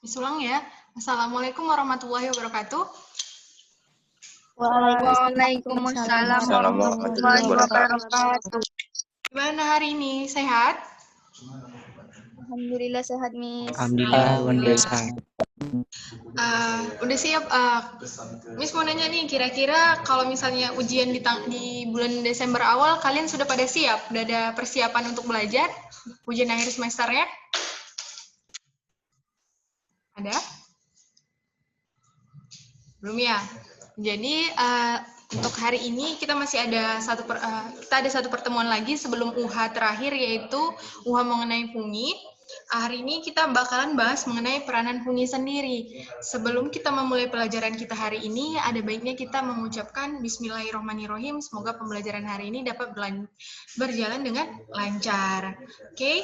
Disulang ya. Assalamualaikum warahmatullahi wabarakatuh. Waalaikumsalam warahmatullahi wabarakatuh. Gimana hari ini? Sehat? Alhamdulillah sehat, Miss. Alhamdulillah. Udah siap? Miss mau nanya nih, kira-kira kalau misalnya ujian di bulan Desember awal, kalian sudah pada siap? Udah ada persiapan untuk belajar? Ujian akhir semesternya? Ada? Belum ya? Jadi untuk hari ini kita masih ada satu pertemuan lagi sebelum UH terakhir, yaitu UH mengenai fungi. Hari ini kita bakalan bahas mengenai peranan fungi sendiri. Sebelum kita memulai pelajaran kita hari ini, ada baiknya kita mengucapkan Bismillahirrahmanirrahim. Semoga pembelajaran hari ini dapat berjalan dengan lancar. Oke?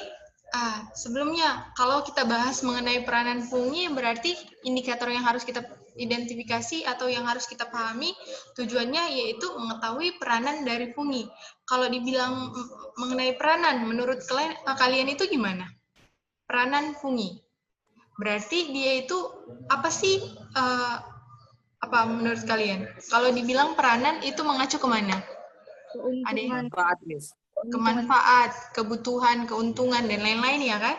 Sebelumnya, kalau kita bahas mengenai peranan fungi, berarti indikator yang harus kita identifikasi atau yang harus kita pahami tujuannya yaitu mengetahui peranan dari fungi. Kalau dibilang mengenai peranan, menurut kalian itu gimana? Peranan fungi. Berarti dia itu apa sih? Apa menurut kalian? Kalau dibilang peranan itu mengacu kemana? Kemanfaat, kebutuhan, keuntungan, dan lain-lain ya kan?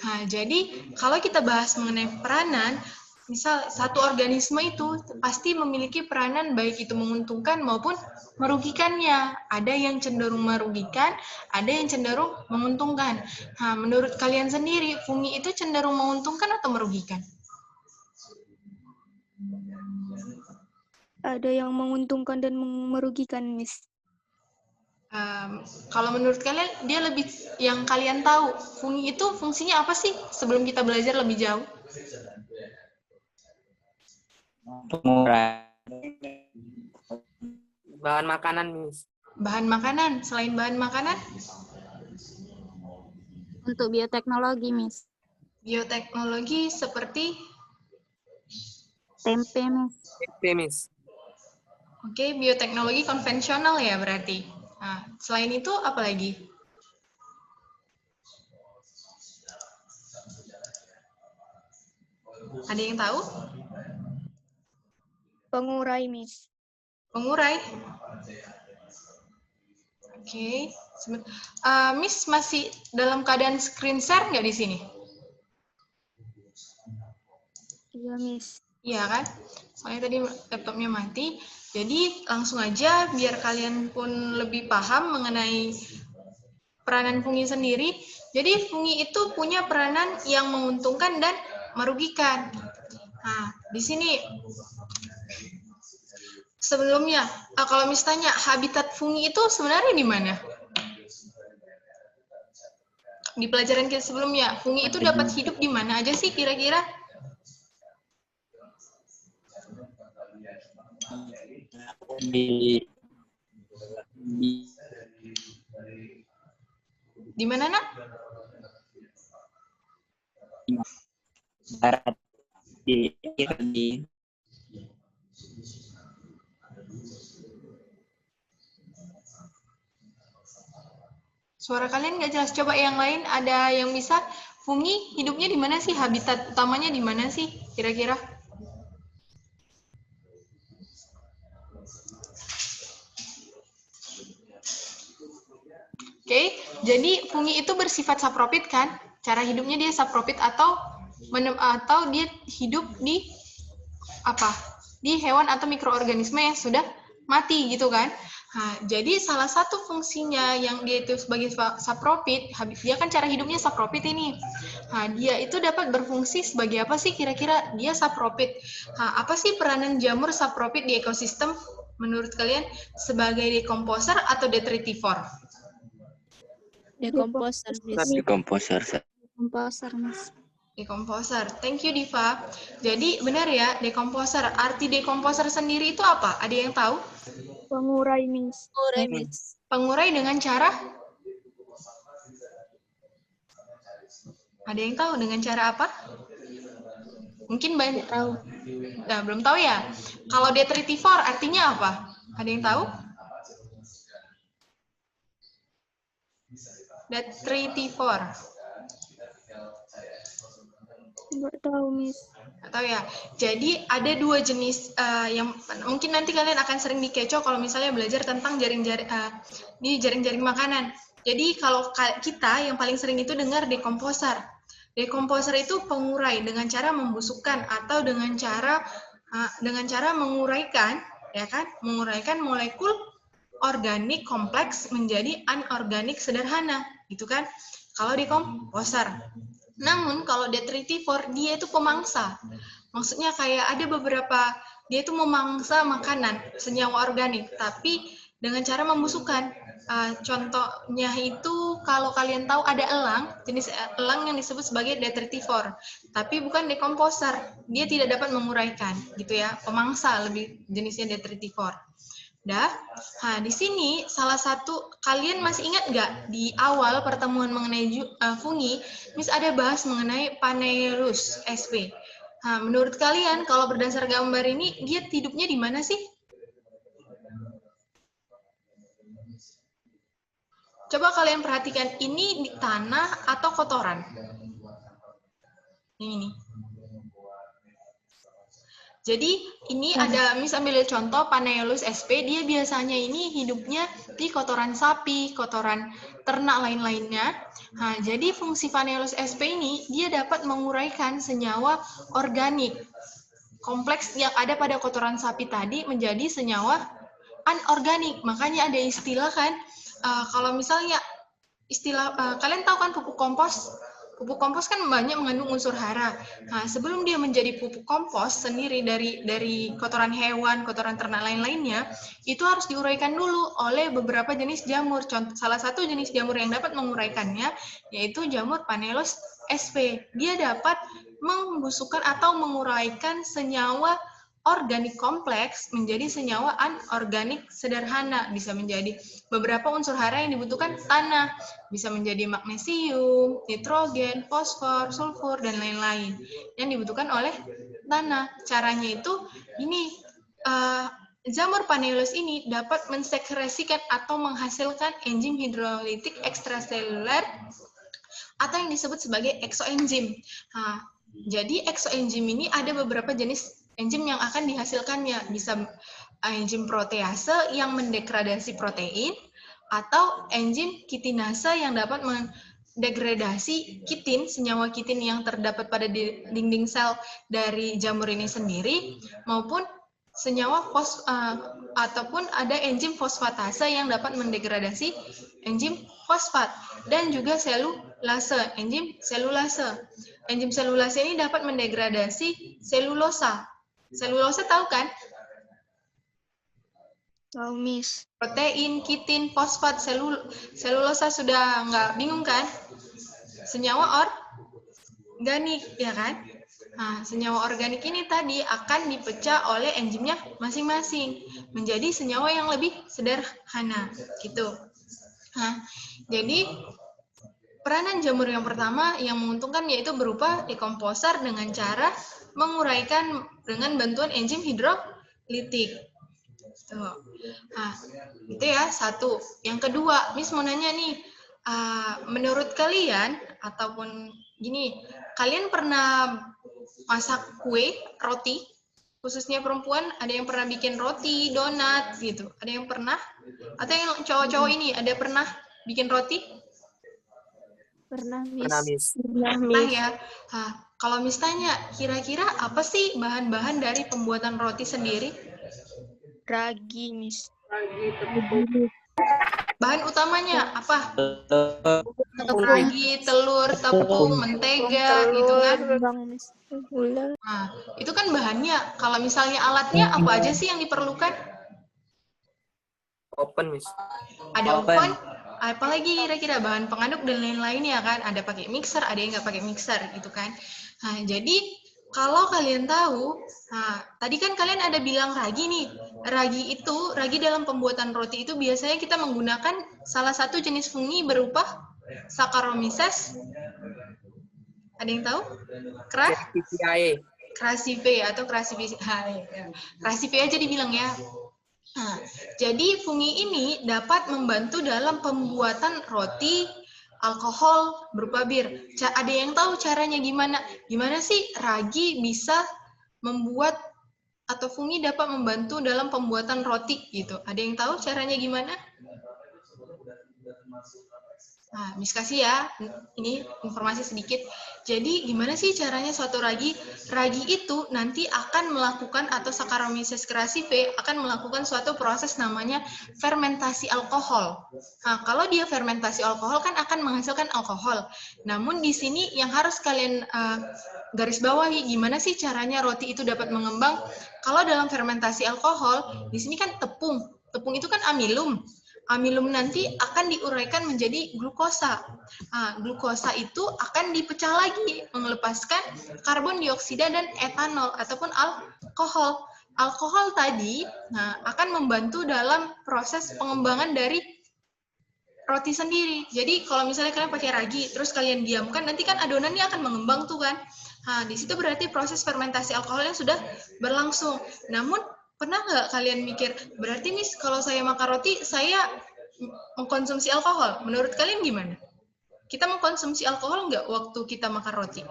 Nah, jadi kalau kita bahas mengenai peranan, misal satu organisme itu pasti memiliki peranan baik itu menguntungkan maupun merugikannya. Ada yang cenderung merugikan, ada yang cenderung menguntungkan. Nah, menurut kalian sendiri, fungi itu cenderung menguntungkan atau merugikan? Ada yang menguntungkan dan merugikan, Miss. Kalau menurut kalian, dia lebih yang kalian tahu, fungi itu fungsinya apa sih sebelum kita belajar lebih jauh? Pengurai bahan makanan, Miss. Bahan makanan, selain bahan makanan? Untuk bioteknologi, Miss. Bioteknologi seperti? Tempe, Miss. Tempe, Miss. Oke, bioteknologi konvensional ya berarti. Nah, selain itu apa lagi? Ada yang tahu? Pengurai, Miss. Pengurai? Oke. Miss masih dalam keadaan screen share nggak di sini? Iya, Miss. Iya kan? Soalnya tadi laptopnya mati. Jadi langsung aja biar kalian pun lebih paham mengenai peranan fungi sendiri. Jadi fungi itu punya peranan yang menguntungkan dan merugikan. Nah, di sini sebelumnya, kalau misalnya habitat fungi itu sebenarnya di mana? Di pelajaran kita sebelumnya, fungi itu dapat hidup di mana aja sih kira-kira? Di mana, Nak? Barat di Suara kalian nggak jelas. Coba yang lain, ada yang bisa? Fungi hidupnya di mana sih? Habitat utamanya di mana sih kira-kira? Oke, jadi fungi itu bersifat saprofit kan? Cara hidupnya dia saprofit atau dia hidup di apa? Di hewan atau mikroorganisme yang sudah mati gitu kan? Nah, jadi salah satu fungsinya yang dia itu sebagai saprofit, dia kan cara hidupnya saprofit ini. Nah, dia itu dapat berfungsi sebagai apa sih kira-kira? Dia saprofit. Nah, apa sih peranan jamur saprofit di ekosistem menurut kalian? Sebagai dekomposer atau detritivor? Dekomposer, Miss. Dekomposer, Miss. Dekomposer. Thank you, Diva. Jadi benar ya, dekomposer. Arti dekomposer sendiri itu apa? Ada yang tahu? Pengurai, Miss. Pengurai, Miss. Pengurai dengan cara? Ada yang tahu dengan cara apa? Mungkin banyak tahu. Nah, belum tahu ya. Kalau detritivor artinya apa? Ada yang tahu? Detritivor. Nggak tahu, Miss. Atau ya. Jadi ada dua jenis yang mungkin nanti kalian akan sering dikecoh kalau misalnya belajar tentang di jaring-jaring makanan. Jadi kalau kita yang paling sering itu dengar dekomposer. Dekomposer itu pengurai dengan cara membusukkan atau dengan cara menguraikan, ya kan? Menguraikan molekul organik kompleks menjadi anorganik sederhana, gitu kan? Kalau dekomposer. Namun kalau detritivore dia itu pemangsa. Maksudnya kayak ada beberapa dia itu memangsa makanan senyawa organik, tapi dengan cara membusukkan. Contohnya itu kalau kalian tahu ada elang, jenis elang yang disebut sebagai detritivore, tapi bukan dekomposer. Dia tidak dapat menguraikan, gitu ya. Pemangsa lebih jenisnya detritivore. Nah, di sini salah satu, kalian masih ingat nggak di awal pertemuan mengenai fungi, Miss ada bahas mengenai Panaeolus sp. Menurut kalian, kalau berdasar gambar ini, dia hidupnya di mana sih? Coba kalian perhatikan, ini di tanah atau kotoran? Ini. Jadi ini ada, Miss ambil contoh Panaeolus sp, dia biasanya ini hidupnya di kotoran sapi, kotoran ternak lain-lainnya. Jadi fungsi Panaeolus sp ini, dia dapat menguraikan senyawa organik kompleks yang ada pada kotoran sapi tadi menjadi senyawa anorganik. Makanya ada istilah kan, kalau misalnya kalian tahu kan pupuk kompos? Pupuk kompos kan banyak mengandung unsur hara. Sebelum dia menjadi pupuk kompos sendiri dari kotoran hewan, kotoran ternak lain-lainnya, itu harus diuraikan dulu oleh beberapa jenis jamur. Salah satu jenis jamur yang dapat menguraikannya yaitu jamur Panaeolus sp. Dia dapat membusukkan atau menguraikan senyawa organik kompleks menjadi senyawa anorganik sederhana. Bisa menjadi beberapa unsur hara yang dibutuhkan tanah. Bisa menjadi magnesium, nitrogen, fosfor, sulfur, dan lain-lain yang dibutuhkan oleh tanah. Caranya itu, ini jamur Panaeolus ini dapat mensekresikan atau menghasilkan enzim hidrolitik ekstraseluler atau yang disebut sebagai eksoenzim. Jadi eksoenzim ini ada beberapa jenis enzim yang akan dihasilkannya. Bisa enzim protease yang mendegradasi protein, atau enzim kitinase yang dapat mendegradasi kitin, senyawa kitin yang terdapat pada dinding sel dari jamur ini sendiri, maupun senyawa ataupun ada enzim fosfatase yang dapat mendegradasi enzim fosfat, dan juga selulase, enzim selulase. Enzim selulase ini dapat mendegradasi selulosa. Selulosa tahu kan? Tahu, Miss. Protein, kitin, fosfat, selulosa, sudah nggak bingung kan? Senyawa organik, ya kan? Senyawa organik ini tadi akan dipecah oleh enzimnya masing-masing menjadi senyawa yang lebih sederhana, gitu. Jadi peranan jamur yang pertama yang menguntungkan yaitu berupa dekomposer dengan cara menguraikan dengan bantuan enzim hidrolitik. Itu ya, satu. Yang kedua, Miss mau nanya nih, menurut kalian, ataupun gini, kalian pernah masak kue, roti? Khususnya perempuan, ada yang pernah bikin roti, donat, gitu? Ada yang pernah? Atau yang cowok-cowok ini, ada pernah bikin roti? Pernah, Miss. Pernah, Miss. Pernah ya. Kalau Miss tanya, kira-kira apa sih bahan-bahan dari pembuatan roti sendiri? Ragi, Miss. Bahan utamanya apa? Ragi, telur, tepung, mentega, gitu kan? Miss. Gula. Itu kan bahannya. Kalau misalnya alatnya, apa aja sih yang diperlukan? Open, Miss. Ada oven, apalagi kira-kira bahan pengaduk dan lain-lain ya kan? Ada pakai mixer, ada yang nggak pakai mixer, gitu kan? Jadi kalau kalian tahu, tadi kan kalian ada bilang ragi nih. Ragi dalam pembuatan roti itu biasanya kita menggunakan salah satu jenis fungi berupa Saccharomyces. Ada yang tahu? Crassicae atau Crassicae aja dibilang ya. Jadi fungi ini dapat membantu dalam pembuatan roti, alkohol berupa bir. Ada yang tahu caranya gimana? Gimana sih ragi bisa membuat atau fungi dapat membantu dalam pembuatan roti gitu? Ada yang tahu caranya gimana? Nah, Miss kasih ya, ini informasi sedikit. Jadi, gimana sih caranya suatu ragi? Ragi itu nanti akan melakukan, atau Saccharomyces cerevisiae akan melakukan suatu proses namanya fermentasi alkohol. Nah, kalau dia fermentasi alkohol kan akan menghasilkan alkohol. Namun di sini yang harus kalian garis bawahi, gimana sih caranya roti itu dapat mengembang? Kalau dalam fermentasi alkohol, di sini kan tepung. Tepung itu kan amilum. Amilum nanti akan diuraikan menjadi glukosa. Nah, glukosa itu akan dipecah lagi, melepaskan karbon dioksida dan etanol ataupun alkohol. Alkohol tadi akan membantu dalam proses pengembangan dari roti sendiri. Jadi kalau misalnya kalian pakai ragi, terus kalian diamkan, nanti kan adonannya akan mengembang tuh kan. Nah, di situ berarti proses fermentasi alkoholnya sudah berlangsung. Namun pernah nggak kalian mikir, berarti Miss, kalau saya makan roti, saya mengkonsumsi alkohol. Menurut kalian gimana? Kita mengkonsumsi alkohol nggak waktu kita makan roti?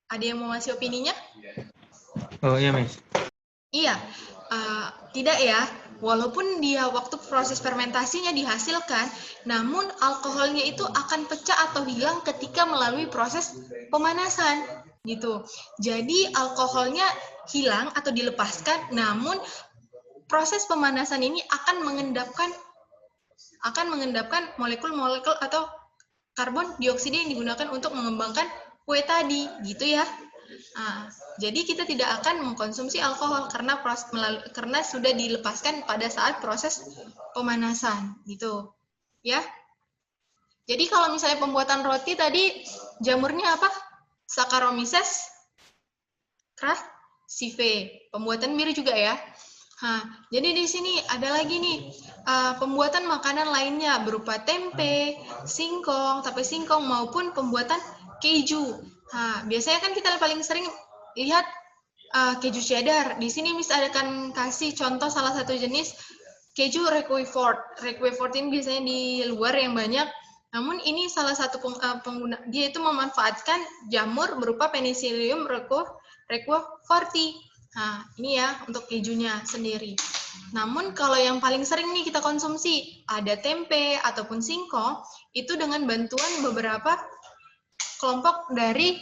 Ada yang mau ngasih opininya? Oh iya, Miss. Iya, tidak ya. Walaupun dia waktu proses fermentasinya dihasilkan, namun alkoholnya itu akan pecah atau hilang ketika melalui proses pemanasan, gitu. Jadi alkoholnya hilang atau dilepaskan, namun proses pemanasan ini akan mengendapkan molekul-molekul atau karbon dioksida yang digunakan untuk mengembangkan kue tadi, gitu ya. Nah, jadi kita tidak akan mengkonsumsi alkohol karena sudah dilepaskan pada saat proses pemanasan, gitu, ya. Jadi kalau misalnya pembuatan roti tadi jamurnya apa? Saccharomyces cerevisiae. Pembuatan bir juga ya. Nah, jadi di sini ada lagi nih pembuatan makanan lainnya berupa tempe, singkong, tape singkong maupun pembuatan keju. Nah, biasanya kan kita paling sering lihat keju cheddar. Di sini Miss akan kasih contoh salah satu jenis keju Roquefort. Roquefort ini biasanya di luar yang banyak. Namun ini salah satu pengguna, dia itu memanfaatkan jamur berupa Penicillium roqueforti. Nah, ini ya untuk kejunya sendiri. Namun kalau yang paling sering nih kita konsumsi ada tempe ataupun singkong, itu dengan bantuan beberapa kelompok dari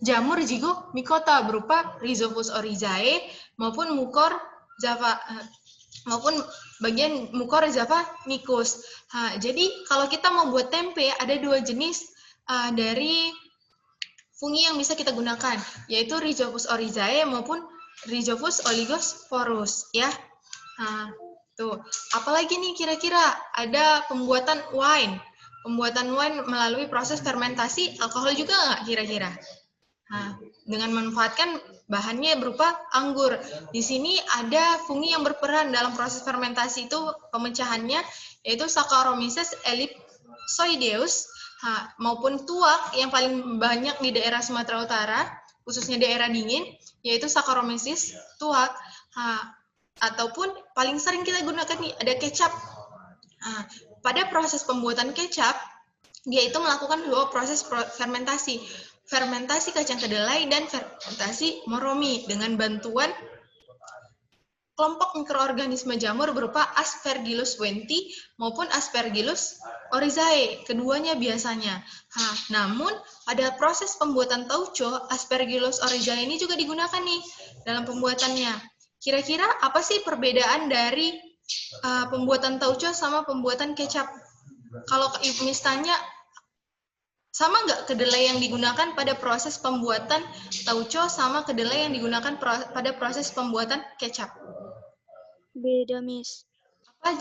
jamur zygomicota berupa Rhizopus oryzae maupun Mucor java maupun bagian Mucor javanicus. Nah, jadi kalau kita mau buat tempe ada dua jenis dari fungi yang bisa kita gunakan, yaitu Rhizopus oryzae maupun Rhizopus oligosporus, ya. Nah, tuh. Apalagi nih kira-kira ada pembuatan wine. Pembuatan wine melalui proses fermentasi alkohol juga nggak kira-kira? Nah, dengan memanfaatkan bahannya berupa anggur. Di sini ada fungi yang berperan dalam proses fermentasi itu pemecahannya, yaitu Saccharomyces ellipsoideus maupun tuak yang paling banyak di daerah Sumatera Utara, khususnya daerah dingin, yaitu Saccharomyces tuak. Ataupun paling sering kita gunakan nih, ada kecap. Pada proses pembuatan kecap, dia itu melakukan dua proses fermentasi. Fermentasi kacang kedelai dan fermentasi moromi dengan bantuan kelompok mikroorganisme jamur berupa Aspergillus wenti maupun Aspergillus oryzae, keduanya biasanya. Namun pada proses pembuatan tauco, Aspergillus oryzae ini juga digunakan nih dalam pembuatannya. Kira-kira apa sih perbedaan dari pembuatan tauco sama pembuatan kecap? Kalau Miss tanya, sama nggak kedelai yang digunakan pada proses pembuatan tauco sama kedelai yang digunakan pada proses pembuatan kecap? Beda, Miss. Apa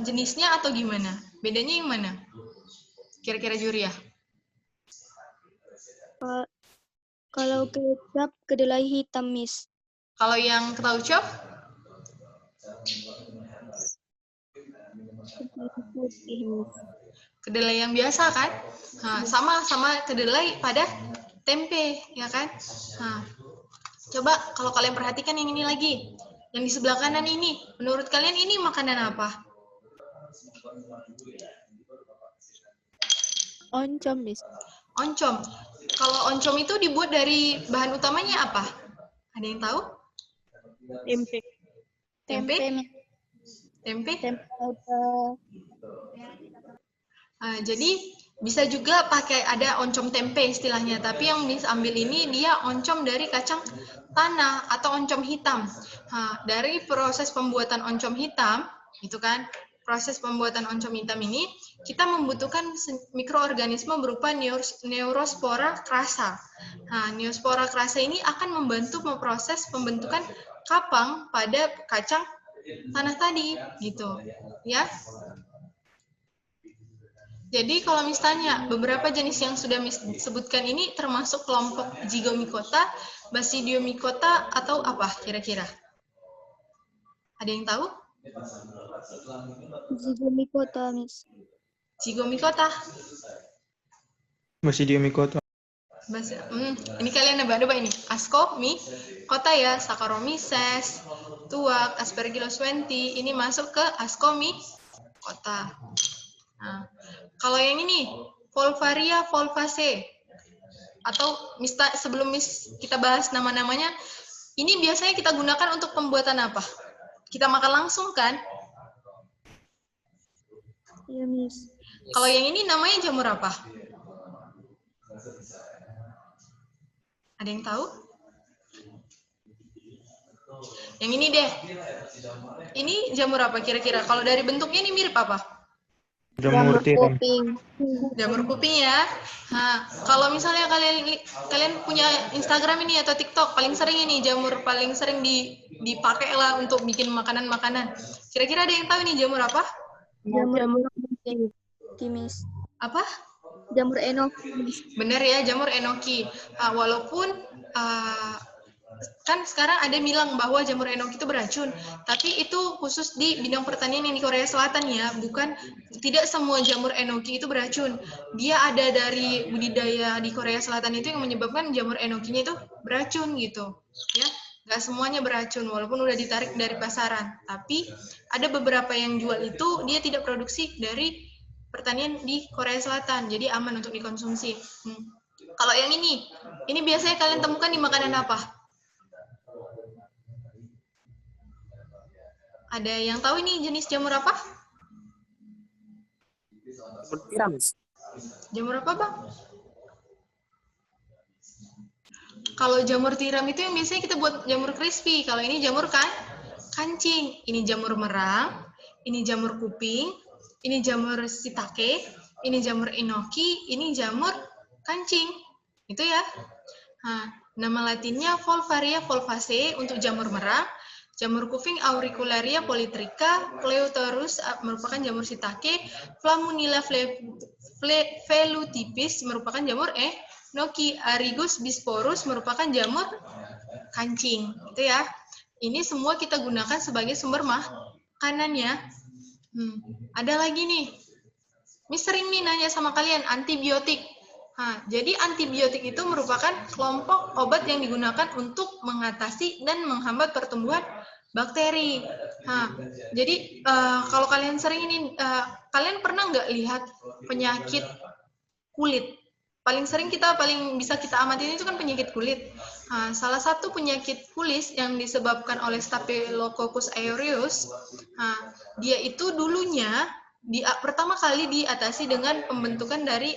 jenisnya atau gimana? Bedanya yang mana? Kira-kira juri ya? Kalau kecap kedelai hitam, Miss. Kalau yang tauco? Putih, Miss. Kedelai yang biasa kan? Sama kedelai pada tempe, ya kan? Coba kalau kalian perhatikan yang ini lagi. Yang di sebelah kanan ini, menurut kalian ini makanan apa? Oncom, Miss. Oncom. Kalau oncom itu dibuat dari bahan utamanya apa? Ada yang tahu? Tempe. Tempe? Miss. Tempe? Tempe Jadi bisa juga pakai ada oncom tempe istilahnya, tapi yang Miss ambil ini dia oncom dari kacang tanah atau oncom hitam. Dari proses pembuatan oncom hitam, itu kan, proses pembuatan oncom hitam ini kita membutuhkan mikroorganisme berupa Neurospora crassa. Neurospora crassa ini akan membantu memproses pembentukan kapang pada kacang tanah tadi, gitu, ya. Jadi kalau misalnya beberapa jenis yang sudah disebutkan ini termasuk kelompok Zygomicota, Basidiomycota, atau apa kira-kira? Ada yang tahu? Zygomicota, Miss. Zygomicota. Basidiomycota. Ini kalian nebak-nebak ini. Ascomycota ya, Saccharomyces, tuak, Aspergillus wenti, ini masuk ke Ascomycota. Nah, kalau yang ini, Volvaria volvaceae, atau sebelum kita bahas nama-namanya, ini biasanya kita gunakan untuk pembuatan apa? Kita makan langsung kan? Iya, Miss. Kalau yang ini namanya jamur apa? Ada yang tahu? Yang ini deh. Ini jamur apa kira-kira? Kalau dari bentuknya ini mirip apa? Jamur tiram. kuping. Jamur kuping ya. Kalau misalnya kalian punya Instagram ini atau TikTok, paling sering ini jamur paling sering dipakai lah untuk bikin makanan-makanan. Kira-kira ada yang tahu ini jamur apa? Jamur Miss. Apa? Jamur enoki. Benar ya, jamur enoki. Walaupun kan sekarang ada bilang bahwa jamur enoki itu beracun, tapi itu khusus di bidang pertanian yang di Korea Selatan ya, tidak semua jamur enoki itu beracun. Dia ada dari budidaya di Korea Selatan itu yang menyebabkan jamur enokinya itu beracun gitu, ya. Nggak semuanya beracun, walaupun udah ditarik dari pasaran, tapi ada beberapa yang jual itu dia tidak produksi dari pertanian di Korea Selatan, jadi aman untuk dikonsumsi. Kalau yang ini biasanya kalian temukan di makanan apa? Ada yang tahu ini jenis jamur apa? Tiram. Jamur apa, Bang? Kalau jamur tiram itu yang biasanya kita buat jamur crispy. Kalau ini jamur kancing. Ini jamur merang, ini jamur kuping, ini jamur shiitake, ini jamur enoki, ini jamur kancing. Itu ya. Nama latinnya Volvaria volvaceae untuk jamur merang. Jamur kuping Auricularia polytricha, Cleotorus merupakan jamur shiitake, Flamunilla velutipis merupakan jamur enoki, Arigos bisporus merupakan jamur kancing, gitu ya. Ini semua kita gunakan sebagai sumber makanan ya. Ada lagi nih, Miss sering nih nanya sama kalian antibiotik. Jadi antibiotik itu merupakan kelompok obat yang digunakan untuk mengatasi dan menghambat pertumbuhan bakteri. Jadi kalau kalian sering ini, kalian pernah nggak lihat penyakit kulit? Paling bisa kita amatin itu kan penyakit kulit. Salah satu penyakit kulit yang disebabkan oleh Staphylococcus aureus, dia itu dulunya pertama kali diatasi dengan pembentukan dari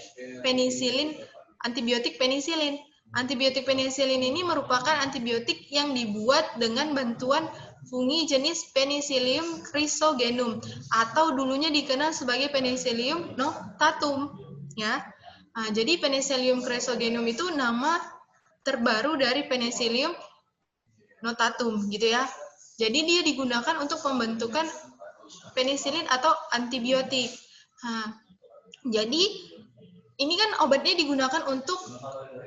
antibiotik penisilin. Antibiotik penisilin ini merupakan antibiotik yang dibuat dengan bantuan fungi jenis Penicillium chrysogenum atau dulunya dikenal sebagai Penicillium notatum, ya. Jadi Penicillium chrysogenum itu nama terbaru dari Penicillium notatum, gitu ya. Jadi dia digunakan untuk pembentukan penisilin atau antibiotik. Jadi ini kan obatnya digunakan untuk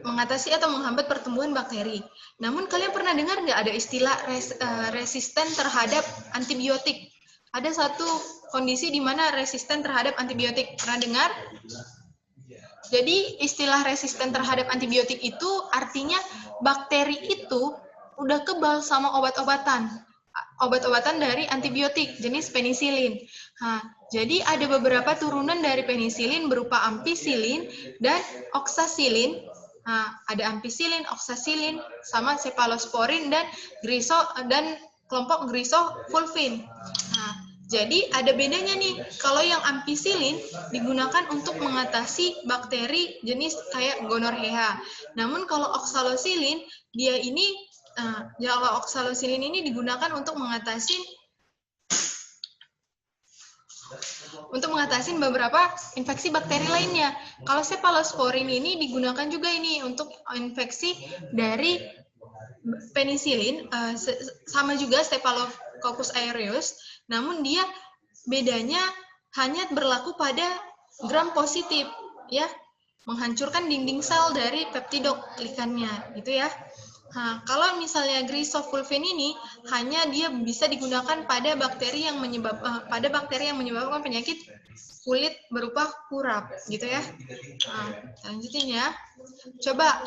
mengatasi atau menghambat pertumbuhan bakteri. Namun kalian pernah dengar nggak ada istilah resisten terhadap antibiotik? Ada satu kondisi di mana resisten terhadap antibiotik. Pernah dengar? Jadi istilah resisten terhadap antibiotik itu artinya bakteri itu udah kebal sama obat-obatan dari antibiotik jenis penisilin. Jadi ada beberapa turunan dari penisilin berupa ampicillin dan oksasilin. Nah, ada ampicillin, oksasilin, sama cephalosporin dan kelompok grisofulvin. Nah, jadi ada bedanya nih. Kalau yang ampicillin digunakan untuk mengatasi bakteri jenis kayak gonorrhea. Namun kalau oksalosilin dia ini kalau oksalosilin ini digunakan untuk mengatasi beberapa infeksi bakteri lainnya. Kalau cephalosporin ini digunakan juga ini untuk infeksi dari penisilin, sama juga Staphylococcus aureus, namun dia bedanya hanya berlaku pada gram positif, ya, menghancurkan dinding sel dari peptidoglikannya, gitu ya. Nah, kalau misalnya grisofulvin ini hanya dia bisa digunakan pada bakteri yang menyebabkan penyakit kulit berupa kurap, gitu ya. Nah, lanjutin ya. Coba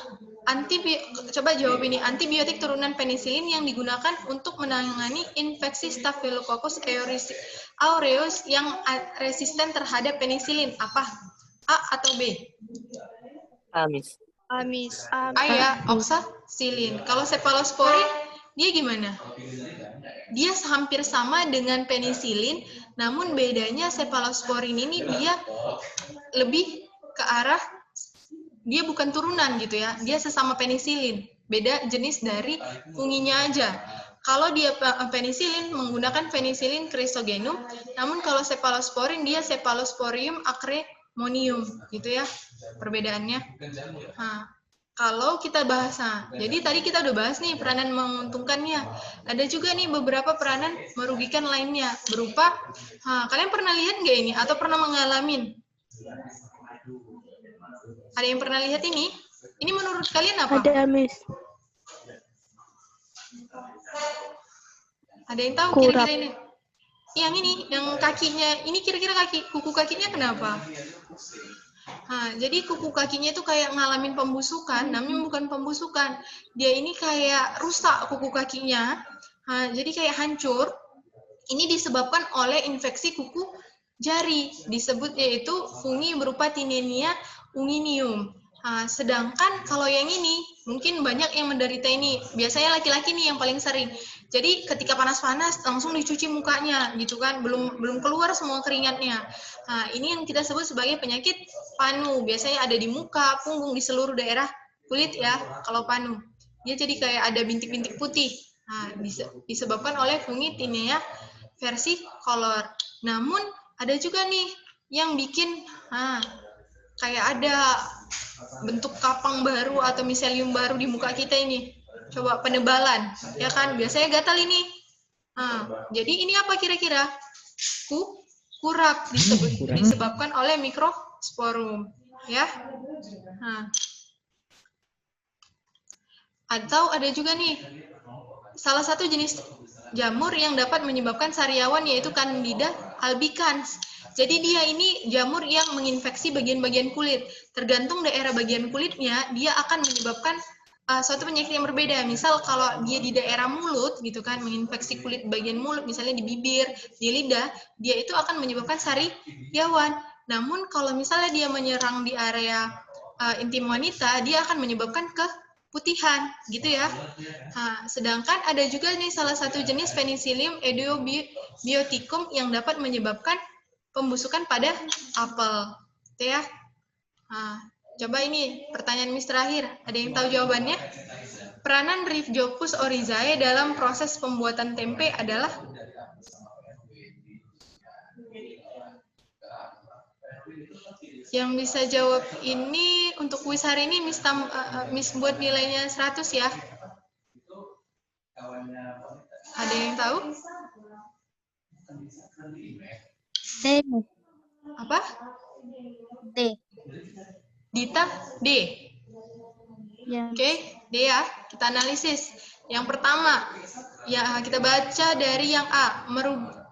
jawab ini. Antibiotik turunan penisilin yang digunakan untuk menangani infeksi Staphylococcus aureus yang resisten terhadap penisilin apa? A atau B? Amis. Amis. A ya, oksasilin. Kalau cephalosporin, dia gimana? Dia hampir sama dengan penisilin, namun bedanya cephalosporin ini dia lebih ke arah, dia bukan turunan gitu ya, dia sesama penisilin, beda jenis dari funginya aja. Kalau dia penisilin menggunakan penicillin chrysogenum, namun kalau cephalosporin dia Cephalosporium acremonium, gitu ya perbedaannya. Nah, kalau kita bahas, jadi tadi kita udah bahas nih peranan menguntungkannya. Ada juga nih beberapa peranan merugikan lainnya, berupa, kalian pernah lihat nggak ini atau pernah mengalamin? Ada yang pernah lihat ini? Ini menurut kalian apa? Ada, Miss. Ada yang tahu kira-kira ini? Yang ini, yang kakinya, ini kira-kira kuku kakinya kenapa? Jadi kuku kakinya itu kayak ngalamin pembusukan, namun bukan pembusukan. Dia ini kayak rusak kuku kakinya, jadi kayak hancur. Ini disebabkan oleh infeksi kuku jari, disebut yaitu fungi berupa Tinea unguium. Sedangkan kalau yang ini, mungkin banyak yang menderita ini. Biasanya laki-laki nih yang paling sering. Jadi ketika panas-panas langsung dicuci mukanya, gitu kan? Belum keluar semua keringatnya. Ini yang kita sebut sebagai penyakit panu. Biasanya ada di muka, punggung, di seluruh daerah kulit ya. Kalau panu, dia jadi kayak ada bintik-bintik putih. Disebabkan oleh fungi Tinea versicolor. Namun ada juga nih yang bikin kayak ada bentuk kapang baru atau miselium baru di muka kita ini. Coba penebalan, ya kan? Biasanya gatal ini. Jadi ini apa kira-kira? Kurap, disebabkan oleh mikrosporum, ya. Atau ada juga nih salah satu jenis jamur yang dapat menyebabkan sariawan yaitu Candida albicans. Jadi dia ini jamur yang menginfeksi bagian-bagian kulit. Tergantung daerah bagian kulitnya, dia akan menyebabkan suatu penyakit yang berbeda. Misal kalau dia di daerah mulut, gitu kan, menginfeksi kulit bagian mulut, misalnya di bibir, di lidah, dia itu akan menyebabkan sariawan. Namun kalau misalnya dia menyerang di area intim wanita, dia akan menyebabkan keputihan, gitu ya. Sedangkan ada juga nih salah satu jenis Penicillium idiobioticum yang dapat menyebabkan pembusukan pada apel, gitu ya. Coba ini pertanyaan Miss terakhir, ada yang tahu jawabannya? Peranan Rhizopus oryzae dalam proses pembuatan tempe adalah? Yang bisa jawab ini untuk kuis hari ini Miss buat nilainya 100 ya. Ada yang tahu? D. Apa? D. Dita, D. Ya. Oke, D ya. Kita analisis. Yang pertama, ya kita baca dari yang A,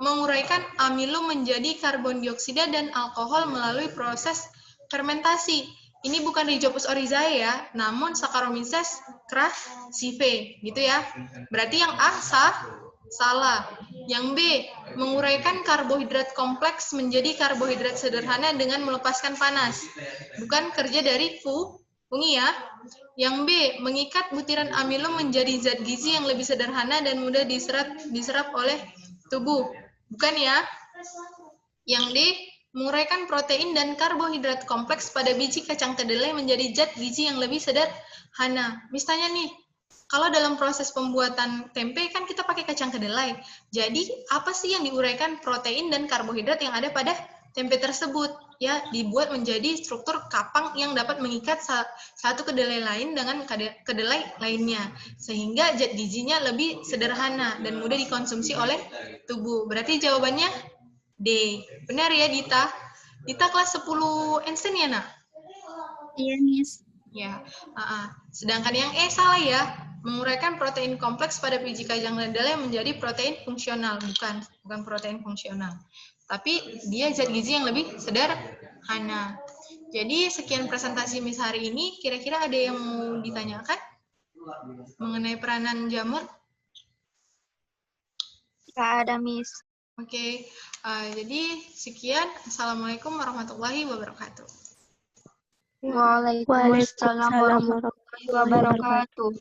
menguraikan amilo menjadi karbon dioksida dan alkohol melalui proses fermentasi. Ini bukan Rhizopus oryzae ya, namun Saccharomyces cerevisiae, gitu ya. Berarti yang A salah. Yang B, menguraikan karbohidrat kompleks menjadi karbohidrat sederhana dengan melepaskan panas. Bukan kerja dari fungi ya. Yang B, mengikat butiran amilo menjadi zat gizi yang lebih sederhana dan mudah diserap oleh tubuh. Bukan ya. Yang D, menguraikan protein dan karbohidrat kompleks pada biji kacang kedelai menjadi zat gizi yang lebih sederhana. Misalnya nih, kalau dalam proses pembuatan tempe kan kita pakai kacang kedelai. Jadi apa sih yang diuraikan protein dan karbohidrat yang ada pada tempe tersebut? Ya, dibuat menjadi struktur kapang yang dapat mengikat satu kedelai lain dengan kedelai lainnya. Sehingga zat gizinya lebih sederhana dan mudah dikonsumsi oleh tubuh. Berarti jawabannya D. Benar ya, Dita? Dita kelas 10 Einstein ya, nak? Iya, Miss. Ya. Sedangkan yang E salah ya. Menguraikan protein kompleks pada biji kacang kedelai menjadi protein fungsional, bukan protein fungsional. Tapi dia zat gizi yang lebih sederhana. Jadi sekian presentasi Miss hari ini. Kira-kira ada yang mau ditanyakan mengenai peranan jamur? Nggak ada, Miss. Oke, jadi sekian. Assalamualaikum warahmatullahi wabarakatuh. Waalaikumsalam warahmatullahi wabarakatuh.